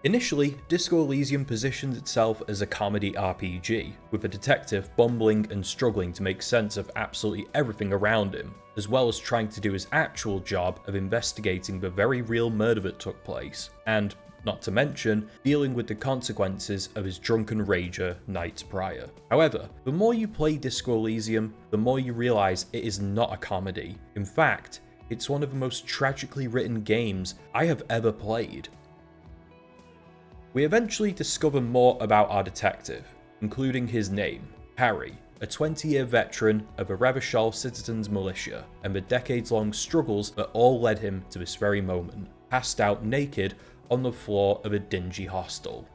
Initially, Disco Elysium positioned itself as a comedy RPG, with a detective bumbling and struggling to make sense of absolutely everything around him, as well as trying to do his actual job of investigating the very real murder that took place, and, not to mention, dealing with the consequences of his drunken rager nights prior. However, the more you play Disco Elysium, the more you realise it is not a comedy. In fact, it's one of the most tragically written games I have ever played. We eventually discover more about our detective, including his name, Harry, a 20-year veteran of a Revachol citizens militia, and the decades-long struggles that all led him to this very moment, passed out naked on the floor of a dingy hostel.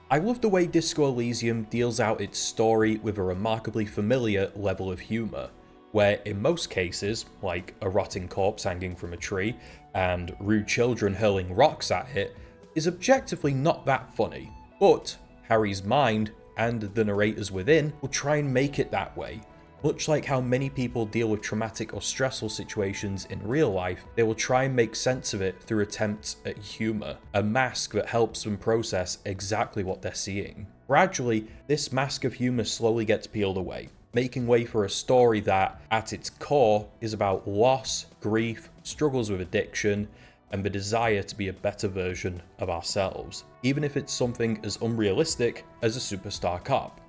I love the way Disco Elysium deals out its story with a remarkably familiar level of humour, where in most cases, like a rotting corpse hanging from a tree and rude children hurling rocks at it, is objectively not that funny, but Harry's mind and the narrators within will try and make it that way. Much like how many people deal with traumatic or stressful situations in real life, they will try and make sense of it through attempts at humour, a mask that helps them process exactly what they're seeing. Gradually, this mask of humour slowly gets peeled away, making way for a story that, at its core, is about loss, grief, struggles with addiction, and the desire to be a better version of ourselves, even if it's something as unrealistic as a superstar cop.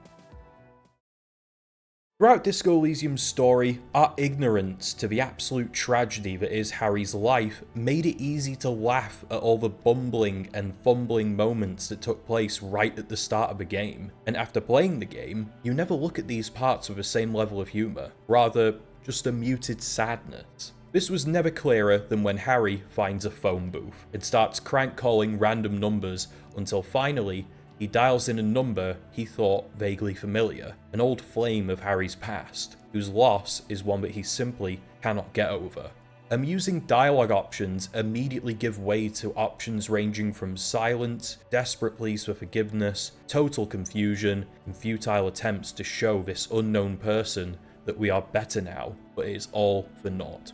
Throughout Disco Elysium's story, our ignorance to the absolute tragedy that is Harry's life made it easy to laugh at all the bumbling and fumbling moments that took place right at the start of the game, and after playing the game, you never look at these parts with the same level of humour, rather just a muted sadness. This was never clearer than when Harry finds a phone booth and starts crank calling random numbers until finally he dials in a number he thought vaguely familiar, an old flame of Harry's past, whose loss is one that he simply cannot get over. Amusing dialogue options immediately give way to options ranging from silence, desperate pleas for forgiveness, total confusion, and futile attempts to show this unknown person that we are better now, but it is all for naught.